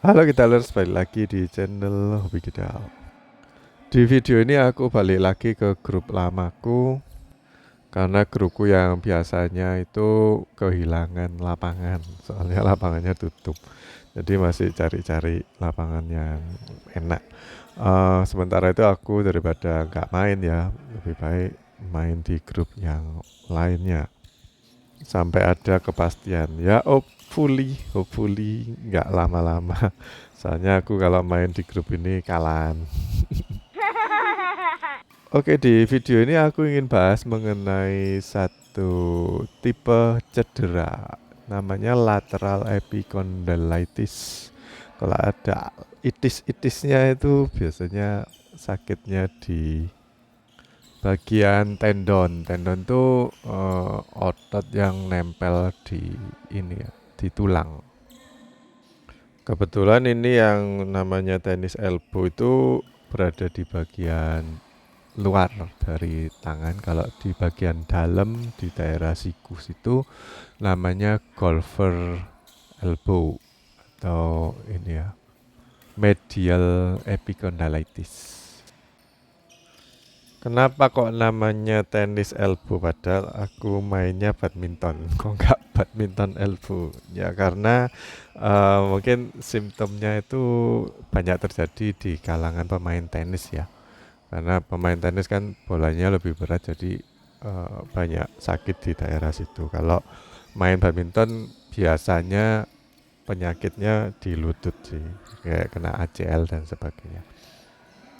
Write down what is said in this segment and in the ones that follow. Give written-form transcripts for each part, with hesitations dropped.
Halo Gitalers, balik lagi di channel Hobi Gidal. Di video ini aku balik lagi ke grup lamaku karena grupku yang biasanya itu kehilangan lapangan, soalnya lapangannya tutup. Jadi masih cari-cari lapangan yang enak. Sementara itu aku daripada nggak main ya, lebih baik main di grup yang lainnya sampai ada kepastian ya. Hopefully nggak lama-lama. Soalnya aku kalau main di grup ini kalahan. Oke, di video ini aku ingin bahas mengenai satu tipe cedera, namanya lateral epicondylitis. Kalau ada itis-itisnya itu biasanya sakitnya di bagian tendon. Tendon tuh otot yang nempel di ini ya, di tulang. Kebetulan ini yang namanya tenis elbow itu berada di bagian luar dari tangan. Kalau di bagian dalam di daerah sikus itu namanya golfer elbow atau ini ya, medial epicondylitis. Kenapa kok namanya tenis elbow padahal aku mainnya badminton? Kok nggak badminton elbow? Ya karena mungkin simptomnya itu banyak terjadi di kalangan pemain tenis ya. Karena pemain tenis kan bolanya lebih berat jadi banyak sakit di daerah situ. Kalau main badminton biasanya penyakitnya di lutut sih, kayak kena ACL dan sebagainya.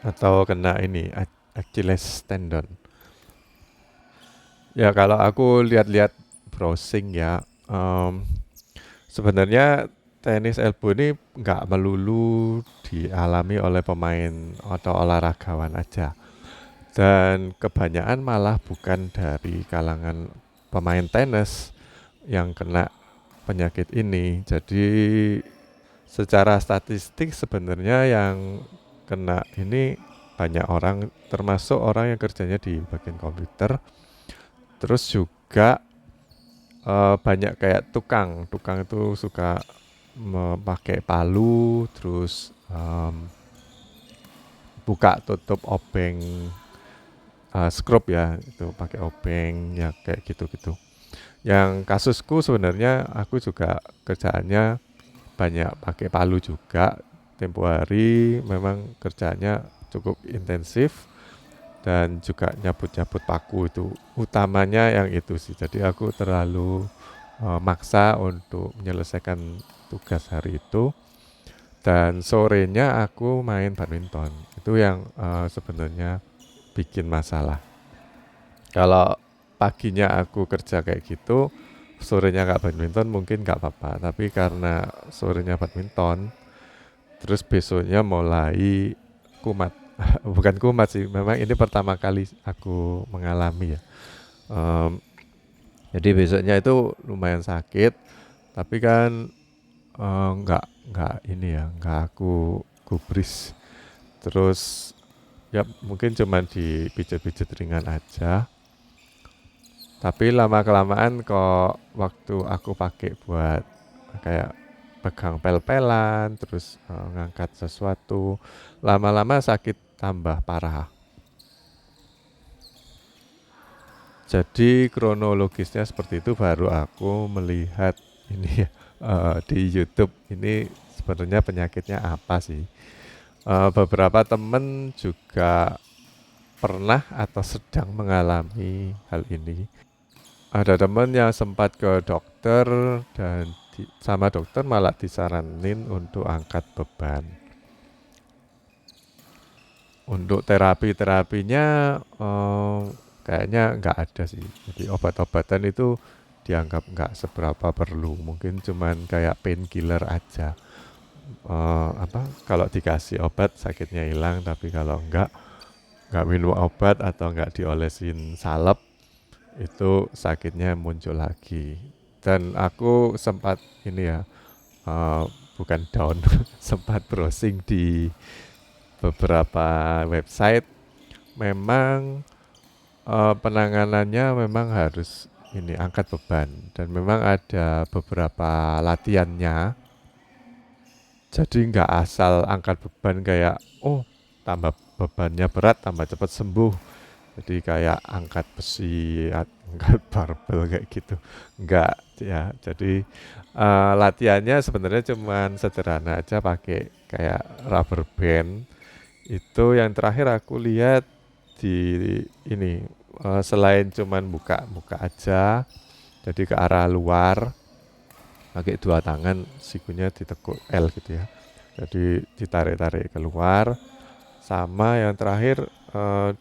Atau kena ini Achilles tendon. Ya kalau aku lihat-lihat browsing ya, sebenarnya tenis elbow ini nggak melulu dialami oleh pemain atau olahragawan aja. Dan kebanyakan malah bukan dari kalangan pemain tenis yang kena penyakit ini. Jadi secara statistik sebenarnya yang kena ini banyak orang, termasuk orang yang kerjanya di bagian komputer. Terus juga banyak kayak tukang itu suka memakai palu, terus buka tutup obeng, scrub ya, itu pakai obeng ya kayak gitu-gitu. Yang kasusku sebenarnya aku juga kerjaannya banyak pakai palu juga. Tempo hari memang kerjanya cukup intensif dan juga nyabut-nyabut paku itu utamanya yang itu sih. Jadi aku terlalu maksa untuk menyelesaikan tugas hari itu dan sorenya aku main badminton. Itu yang sebenarnya bikin masalah. Kalau paginya aku kerja kayak gitu, sorenya nggak badminton mungkin nggak apa-apa. Tapi karena sorenya badminton, terus besoknya mulai kumat. Bukan kumat sih, memang ini pertama kali aku mengalami ya. Em, jadi besoknya itu lumayan sakit, tapi kan nggak ini ya, nggak aku gubris. Terus ya mungkin cuma dipijat-pijat ringan aja. Tapi lama kelamaan kok waktu aku pakai buat kayak pegang pel-pelan, terus ngangkat sesuatu, lama-lama sakit tambah parah. Jadi kronologisnya seperti itu baru aku melihat ini ya, di YouTube ini sebenarnya penyakitnya apa sih. Beberapa temen juga pernah atau sedang mengalami hal ini. Ada temen yang sempat ke dokter dan sama dokter malah disaranin untuk angkat beban. Untuk terapinya kayaknya nggak ada sih. Jadi obat-obatan itu dianggap nggak seberapa perlu. Mungkin cuman kayak painkiller aja. Kalau dikasih obat sakitnya hilang, tapi kalau nggak minum obat atau nggak diolesin salep itu sakitnya muncul lagi. Dan aku sempat ini ya, bukan down, sempat browsing di beberapa website. Memang penanganannya memang harus ini angkat beban dan memang ada beberapa latihannya. Jadi nggak asal angkat beban kayak, oh tambah bebannya berat, tambah cepat sembuh. Jadi kayak angkat besi, angkat barbel kayak gitu. Enggak ya. Jadi latihannya sebenarnya cuman sederhana aja pakai kayak rubber band. Itu yang terakhir aku lihat di ini selain cuman buka-buka aja, jadi ke arah luar pakai dua tangan sikunya ditekuk L gitu ya. Jadi ditarik-tarik keluar. Sama yang terakhir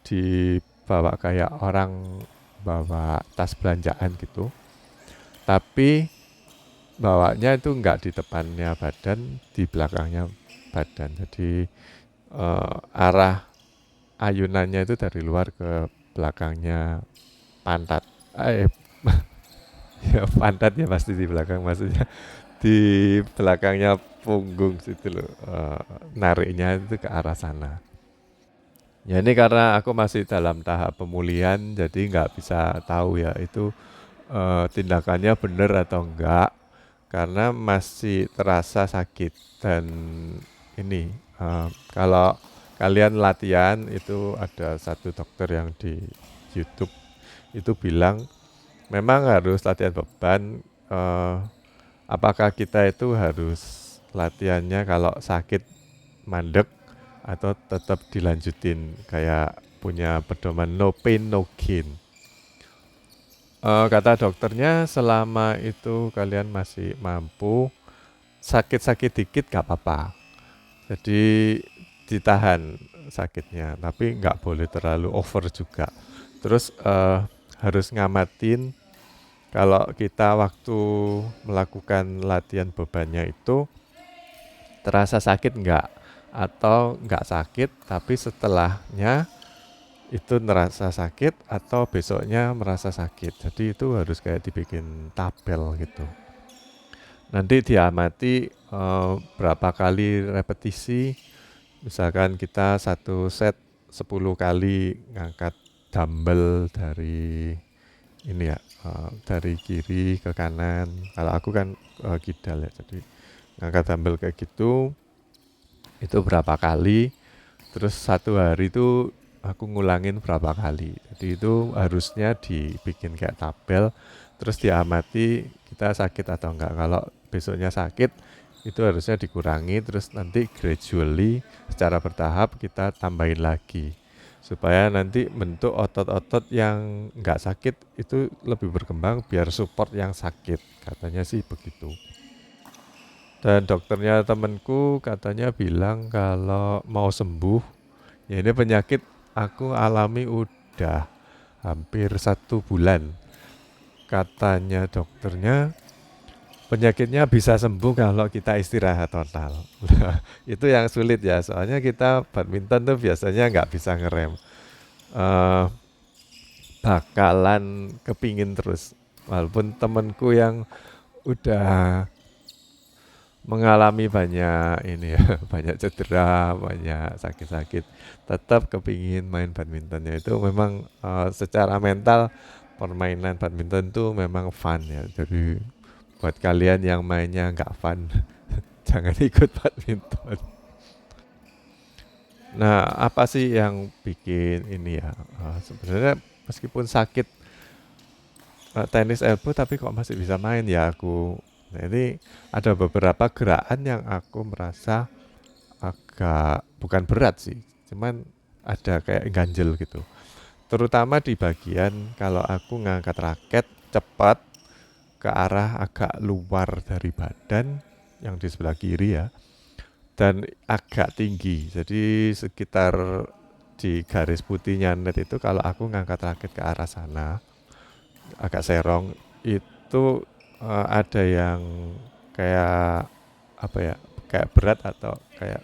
dibawa kayak orang bawa tas belanjaan gitu. Tapi bawanya itu enggak di depannya badan, di belakangnya badan. Jadi arah ayunannya itu dari luar ke belakangnya pantat. Eh, ya pantat ya pasti di belakang, maksudnya di belakangnya punggung situ loh. Nariknya itu ke arah sana. Ya ini karena aku masih dalam tahap pemulihan, jadi nggak bisa tahu ya itu tindakannya benar atau enggak, karena masih terasa sakit. Dan ini kalau kalian latihan itu ada satu dokter yang di YouTube itu bilang memang harus latihan beban. Apakah kita itu harus latihannya kalau sakit mandek atau tetap dilanjutin kayak punya pedoman no pain no gain. Kata dokternya selama itu kalian masih mampu, sakit-sakit dikit gak apa-apa. Jadi ditahan sakitnya, tapi nggak boleh terlalu over juga. Terus harus ngamatin kalau kita waktu melakukan latihan bebannya itu terasa sakit nggak, atau nggak sakit tapi setelahnya itu merasa sakit atau besoknya merasa sakit. Jadi itu harus kayak dibikin tabel gitu. Nanti diamati berapa kali repetisi. Misalkan kita satu set 10 kali ngangkat dumbbell dari ini ya, dari kiri ke kanan. Kalau aku kan kidal ya, jadi ngangkat dumbbell kayak gitu, itu berapa kali. Terus satu hari itu aku ngulangin berapa kali. Jadi itu harusnya dibikin kayak tabel, terus diamati kita sakit atau enggak. Kalau besoknya sakit, itu harusnya dikurangi, terus nanti gradually secara bertahap kita tambahin lagi. Supaya nanti bentuk otot-otot yang enggak sakit itu lebih berkembang biar support yang sakit. Katanya sih begitu. Dan dokternya temanku katanya bilang kalau mau sembuh, ya ini penyakit aku alami udah hampir 1 bulan. Katanya dokternya penyakitnya bisa sembuh kalau kita istirahat total. Itu yang sulit ya, soalnya kita badminton tuh biasanya nggak bisa ngerem. Eh, Bakalan kepingin terus. Walaupun temenku yang udah mengalami banyak ini ya, banyak cedera, banyak sakit-sakit, tetap kepingin main badmintonnya. Itu memang secara mental permainan badminton itu memang fun ya. Jadi buat kalian yang mainnya nggak fun, jangan ikut badminton. Nah, apa sih yang bikin ini ya? Sebenarnya meskipun sakit tenis elbow tapi kok masih bisa main ya aku. Nah, ini ada beberapa gerakan yang aku merasa agak bukan berat sih, cuman ada kayak ganjel gitu. Terutama di bagian kalau aku ngangkat raket cepat ke arah agak luar dari badan yang di sebelah kiri ya, dan agak tinggi. Jadi sekitar di garis putihnya net itu kalau aku ngangkat raket ke arah sana agak serong itu ada yang kayak apa ya, kayak berat atau kayak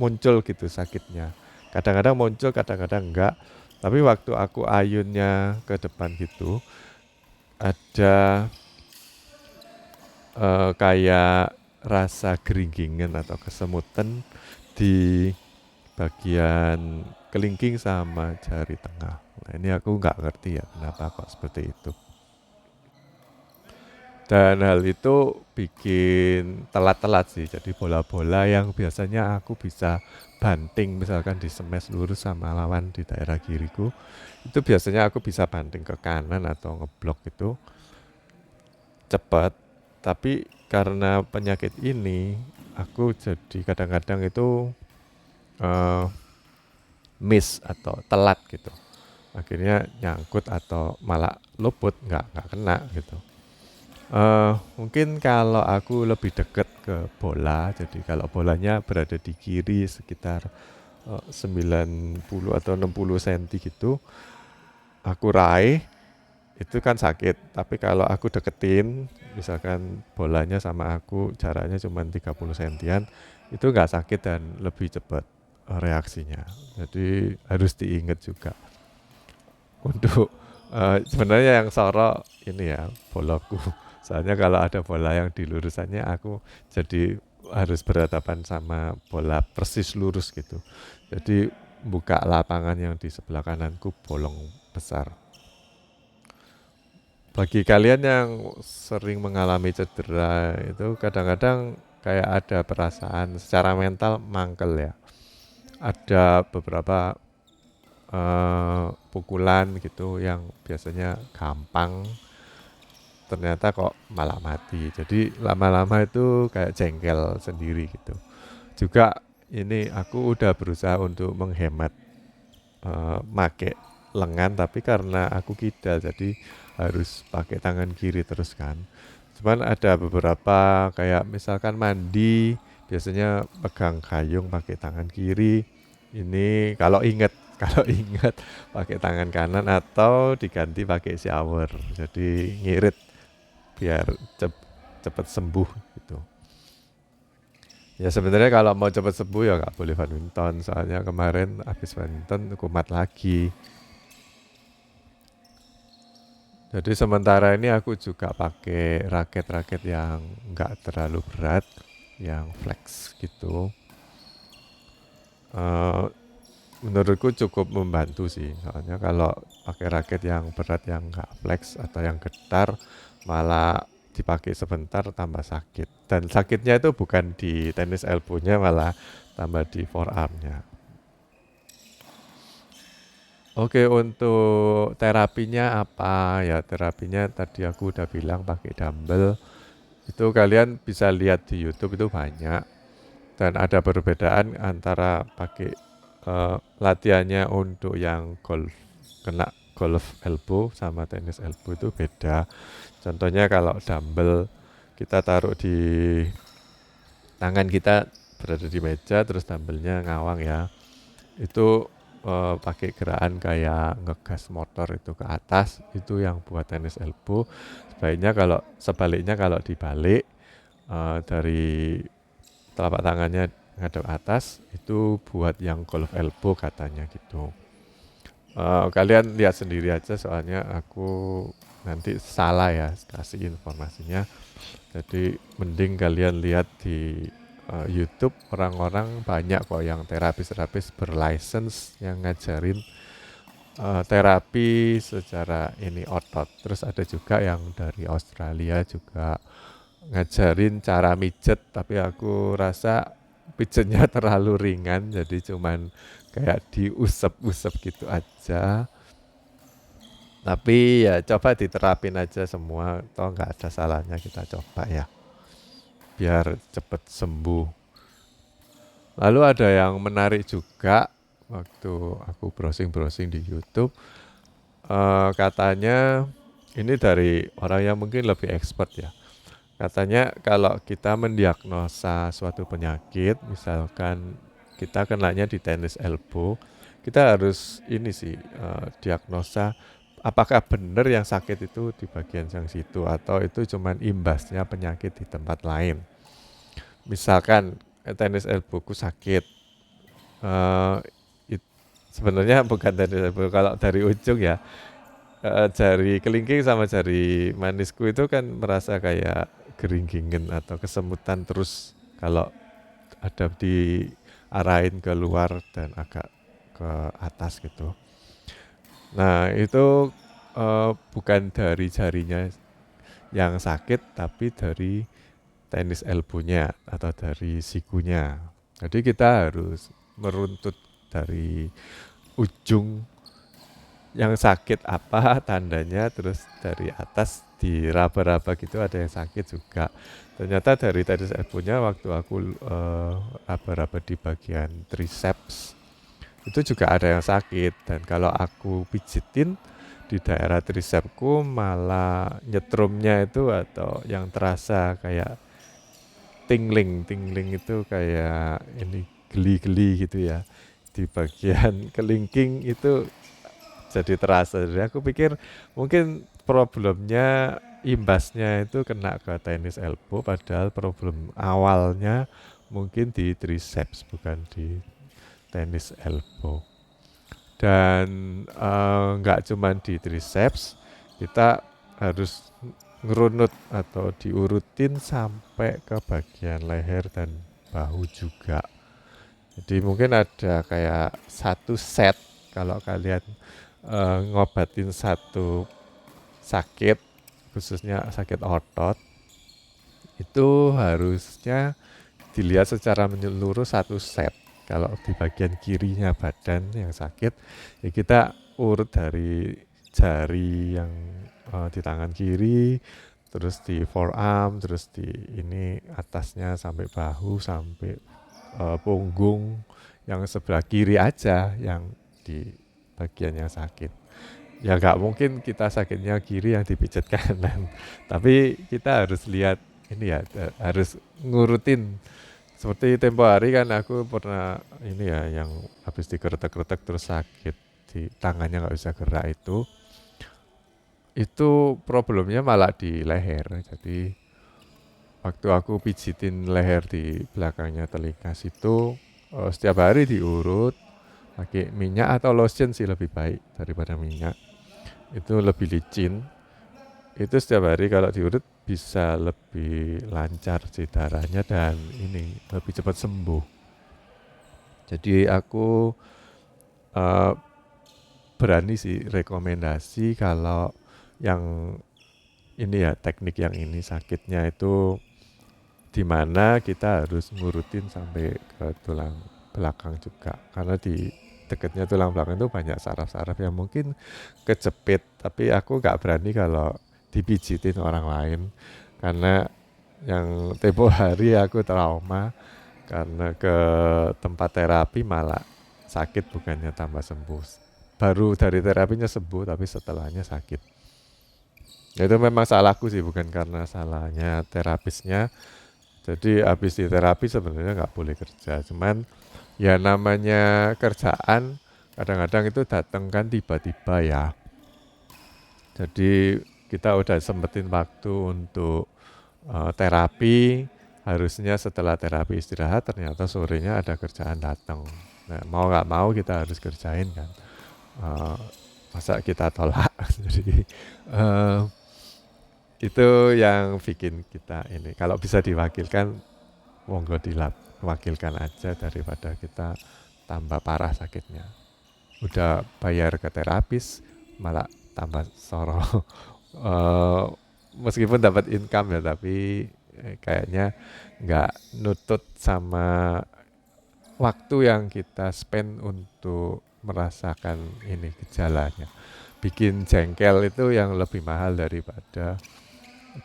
muncul gitu sakitnya. Kadang-kadang muncul, kadang-kadang enggak. Tapi waktu aku ayunnya ke depan gitu, ada kayak rasa geringgingan atau kesemutan di bagian kelingking sama jari tengah. Nah ini aku nggak ngerti ya kenapa kok seperti itu. Dan hal itu bikin telat-telat sih. Jadi bola-bola yang biasanya aku bisa banting misalkan di smash lurus sama lawan di daerah kiriku, itu biasanya aku bisa banting ke kanan atau ngeblok itu cepat. Tapi karena penyakit ini, aku jadi kadang-kadang itu eh, miss atau telat gitu. Akhirnya nyangkut atau malah luput, nggak kena gitu. Mungkin kalau aku lebih dekat ke bola, jadi kalau bolanya berada di kiri sekitar 90 atau 60 cm gitu, aku raih, itu kan sakit. Tapi kalau aku deketin, misalkan bolanya sama aku jaraknya cuma 30 sentian, itu nggak sakit dan lebih cepat reaksinya. Jadi harus diingat juga untuk sebenarnya yang sorok ini ya bolaku. Soalnya kalau ada bola yang di lurusannya aku jadi harus berhadapan sama bola persis lurus gitu. Jadi buka lapangan yang di sebelah kananku bolong besar. Bagi kalian yang sering mengalami cedera itu kadang-kadang kayak ada perasaan secara mental mangkel ya. Ada beberapa pukulan gitu yang biasanya gampang ternyata kok malah mati. Jadi lama-lama itu kayak jengkel sendiri gitu. Juga ini aku udah berusaha untuk menghemat make lengan tapi karena aku kidal jadi harus pakai tangan kiri terus kan. Cuman ada beberapa kayak misalkan mandi biasanya pegang gayung pakai tangan kiri. Ini kalau ingat kalau ingat pakai tangan kanan atau diganti pakai shower. Jadi ngirit biar cepet sembuh gitu. Ya sebenarnya kalau mau cepet sembuh ya nggak boleh badminton soalnya kemarin habis badminton kumat lagi. Jadi sementara ini aku juga pakai raket-raket yang nggak terlalu berat, yang flex gitu. Eh, Menurutku cukup membantu sih, soalnya kalau pakai raket yang berat yang nggak flex atau yang getar, malah dipakai sebentar tambah sakit. Dan sakitnya itu bukan di tenis elbow-nya, malah tambah di forearm-nya. Oke, untuk terapinya apa? Ya terapinya tadi aku udah bilang pakai dumbbell. Itu kalian bisa lihat di YouTube itu banyak. Dan ada perbedaan antara pakai latihannya untuk yang kena golf elbow sama tenis elbow itu beda. Contohnya kalau dumbbell kita taruh di tangan kita berada di meja terus dumbbellnya ngawang ya. Itu pakai gerakan kayak ngegas motor itu ke atas itu yang buat tenis elbow. Sebaliknya kalau dibalik dari telapak tangannya ngadep atas itu buat yang golf elbow katanya gitu. Kalian lihat sendiri aja soalnya aku nanti salah ya kasih informasinya. Jadi mending kalian lihat di YouTube orang-orang banyak kok yang terapis-terapis berlicense yang ngajarin terapi secara ini otot. Terus ada juga yang dari Australia juga ngajarin cara mijet tapi aku rasa pijetnya terlalu ringan jadi cuman kayak diusap-usap gitu aja. Tapi ya coba diterapin aja semua, toh nggak ada salahnya kita coba ya, biar cepet sembuh. Lalu ada yang menarik juga waktu aku browsing-browsing di YouTube, katanya ini dari orang yang mungkin lebih expert ya. Katanya kalau kita mendiagnosa suatu penyakit, misalkan kita kenanya di tenis elbow, kita harus ini sih diagnosa apakah benar yang sakit itu di bagian yang situ atau itu cuman imbasnya penyakit di tempat lain. Misalkan tenis elbowku sakit, eh, sebenarnya bukan tenis elbow kalau dari ujung ya, jari kelingking sama jari manisku itu kan merasa kayak geringgingen atau kesemutan terus kalau ada diarahin ke luar dan agak ke atas gitu. Nah itu bukan dari jarinya, yang sakit tapi dari tenis elbow-nya atau dari sikunya. Jadi kita harus meruntut dari ujung yang sakit apa tandanya, terus dari atas diraba-raba gitu ada yang sakit juga. Ternyata dari tenis elbow-nya waktu aku raba-raba di bagian triceps itu juga ada yang sakit, dan kalau aku pijitin di daerah tricepsku malah nyetrumnya itu atau yang terasa kayak tingling itu kayak ini geli-geli gitu ya di bagian kelingking itu jadi terasa. Jadi aku pikir mungkin problemnya imbasnya itu kena ke tenis elbow, padahal problem awalnya mungkin di triceps bukan di tenis elbow. Dan nggak cuma di triceps, kita harus ngerunut atau diurutin sampai ke bagian leher dan bahu juga. Jadi mungkin ada kayak satu set kalau kalian ngobatin satu sakit, khususnya sakit otot, itu harusnya dilihat secara menyeluruh satu set. Kalau di bagian kirinya badan yang sakit, ya kita urut dari jari yang di tangan kiri, terus di forearm, terus di ini atasnya sampai bahu, sampai punggung yang sebelah kiri aja yang di bagian yang sakit. Ya nggak mungkin kita sakitnya kiri yang dipijat kanan, tapi kita harus lihat ini ya, harus ngurutin. Seperti tempo hari kan aku pernah ini ya yang habis dikeretek-keretek terus sakit di tangannya nggak bisa gerak itu problemnya malah di leher. Jadi waktu aku pijitin leher di belakangnya telinga situ, setiap hari diurut pakai minyak atau lotion sih lebih baik daripada minyak. Itu lebih licin. Itu setiap hari kalau diurut bisa lebih lancar sih darahnya dan ini lebih cepat sembuh. Jadi aku uh, berani sih rekomendasi kalau yang ini ya teknik yang ini sakitnya itu di mana kita harus ngurutin sampai ke tulang belakang juga, karena di dekatnya tulang belakang itu banyak saraf-saraf yang mungkin kejepit, tapi aku nggak berani kalau dipijitin orang lain karena yang tempo hari aku trauma karena ke tempat terapi malah sakit bukannya tambah sembuh. Baru dari terapinya sembuh tapi setelahnya sakit. Ya itu memang salahku sih, bukan karena salahnya terapisnya. Jadi habis di terapi sebenarnya nggak boleh kerja. Cuman ya namanya kerjaan kadang-kadang itu datang kan tiba-tiba ya. Jadi kita udah sempetin waktu untuk terapi, harusnya setelah terapi istirahat, ternyata sorenya ada kerjaan datang. Nah, mau nggak mau kita harus kerjain kan. Uh, Masa kita tolak? Jadi itu yang bikin kita ini. Kalau bisa diwakilkan, monggo diwakilkan aja daripada kita tambah parah sakitnya. Udah bayar ke terapis, malah tambah soro. Meskipun dapat income ya, tapi kayaknya nggak nutut sama waktu yang kita spend untuk merasakan ini gejalanya. Bikin jengkel itu yang lebih mahal daripada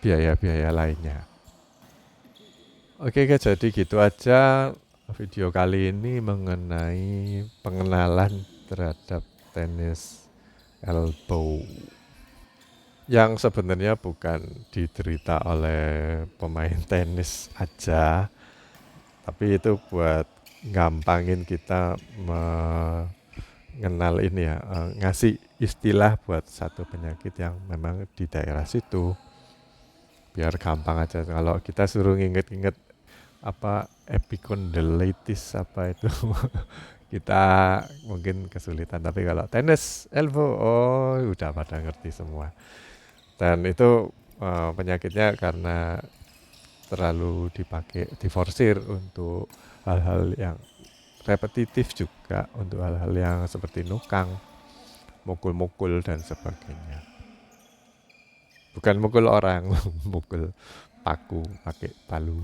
biaya-biaya lainnya. Oke, jadi gitu aja video kali ini mengenai pengenalan terhadap tenis elbow yang sebenarnya bukan diderita oleh pemain tenis aja, tapi itu buat gampangin kita mengenal ini ya, ngasih istilah buat satu penyakit yang memang di daerah situ. Biar gampang aja, kalau kita suruh nginget-nginget apa epicondylitis apa itu kita mungkin kesulitan, tapi kalau tenis elbow udah pada ngerti semua. Dan itu penyakitnya karena terlalu diforsir untuk hal-hal yang repetitif, juga untuk hal-hal yang seperti nukang, mukul-mukul dan sebagainya. bukan mukul orang, mukul paku pakai palu.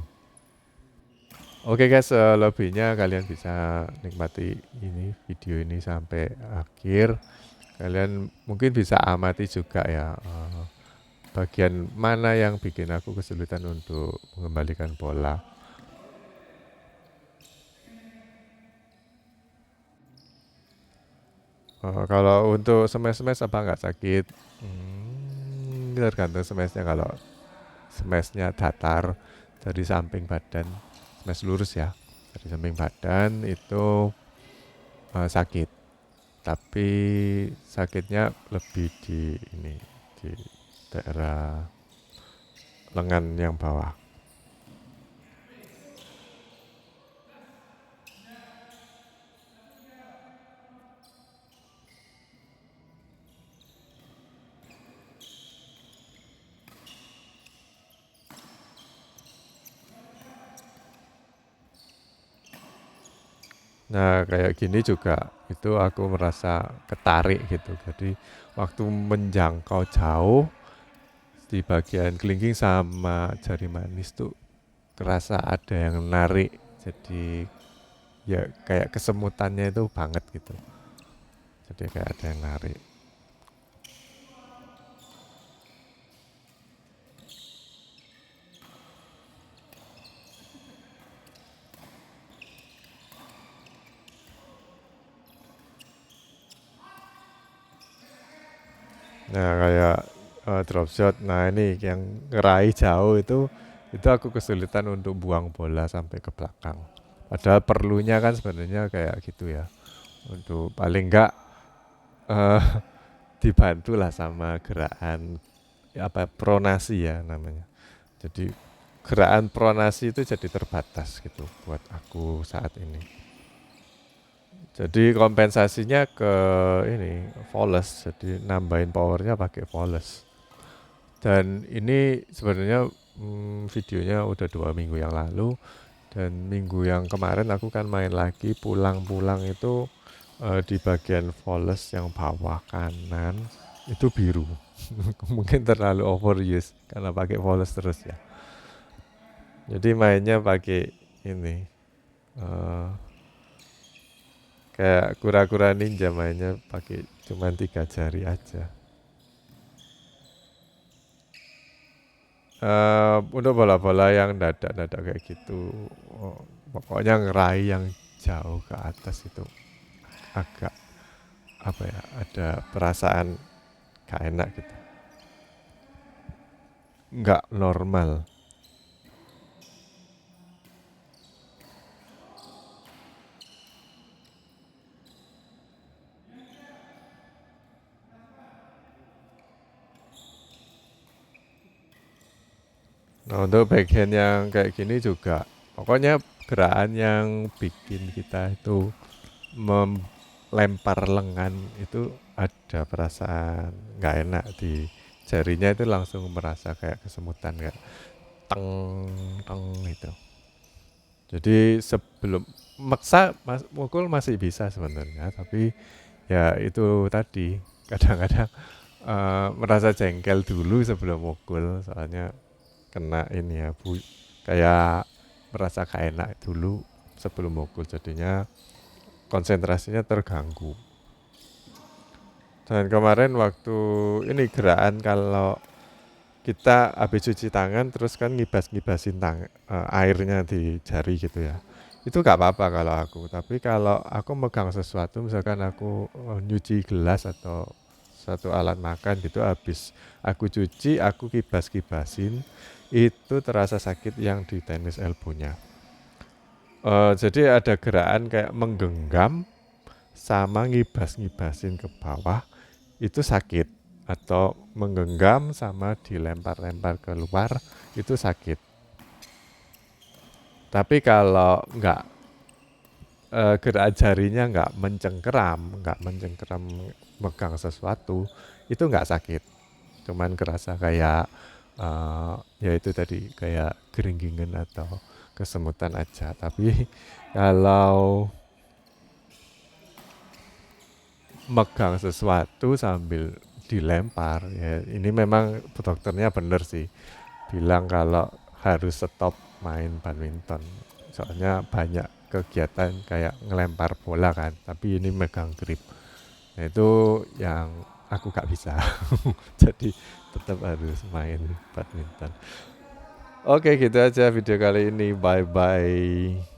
Oke guys, lebihnya kalian bisa nikmati ini video ini sampai akhir. Kalian mungkin bisa amati juga ya bagian mana yang bikin aku kesulitan untuk mengembalikan bola. Kalau untuk smash-smash apa nggak sakit? Tergantung smashnya. Kalau smashnya datar dari samping badan, smash lurus ya, dari samping badan itu sakit. Tapi sakitnya lebih di ini, di daerah lengan yang bawah. Nah, kayak gini juga itu aku merasa ketarik gitu. Jadi waktu menjangkau jauh di bagian kelingking sama jari manis tuh kerasa ada yang narik. Jadi ya kayak kesemutannya itu banget gitu. Jadi kayak ada yang narik. Nah, kayak drop shot. Nah, ini yang ngeraih jauh itu aku kesulitan untuk buang bola sampai ke belakang. Padahal perlunya kan sebenarnya kayak gitu ya. Untuk paling enggak eh, dibantu lah sama gerakan apa pronasi ya namanya. Jadi gerakan pronasi itu jadi terbatas gitu buat aku saat ini. Jadi kompensasinya ke ini voles, jadi nambahin powernya pakai voles. Dan ini sebenarnya videonya udah 2 minggu yang lalu, dan minggu yang kemarin aku kan main lagi pulang-pulang itu di bagian voles yang bawah kanan itu biru. Mungkin terlalu overuse karena pakai voles terus ya. Jadi mainnya pakai ini eh, kayak kura-kura ninja, mainnya pakai cuman 3 jari aja. Untuk bola-bola yang dadak-dadak kayak gitu, pokoknya ngeraih yang jauh ke atas itu agak apa ya, ada perasaan gak enak gitu, nggak normal. Nah, untuk backhand yang kayak gini juga, pokoknya gerakan yang bikin kita itu melempar lengan itu ada perasaan nggak enak di jarinya, itu langsung merasa kayak kesemutan, kayak teng teng itu. Jadi sebelum maksa mukul masih bisa sebenarnya, tapi ya itu tadi kadang-kadang merasa jengkel dulu sebelum mukul, soalnya kena ini ya kayak merasa gak enak dulu sebelum mukul, jadinya konsentrasinya terganggu. Dan kemarin waktu ini gerakan, kalau kita habis cuci tangan terus kan ngibas-ngibasin airnya di jari gitu ya, itu gak apa-apa kalau aku. Tapi kalau aku megang sesuatu, misalkan aku nyuci gelas atau satu alat makan gitu, habis aku cuci aku kibas-kibasin, itu terasa sakit yang di tenis elbow-nya. Jadi ada gerakan kayak menggenggam sama ngibas-ngibasin ke bawah itu sakit, atau menggenggam sama dilempar-lempar keluar itu sakit. Tapi kalau nggak gerak jarinya nggak mencengkeram megang sesuatu, itu nggak sakit, cuman kerasa kayak ya itu tadi kayak geringgingan atau kesemutan aja. Tapi kalau megang sesuatu sambil dilempar. Ya, ini memang dokternya bener sih, bilang kalau harus stop main badminton. Soalnya banyak kegiatan kayak ngelempar bola kan, tapi ini megang grip. Nah, itu yang aku gak bisa. Jadi tetap harus main badminton. Oke, gitu aja video kali ini. Bye bye.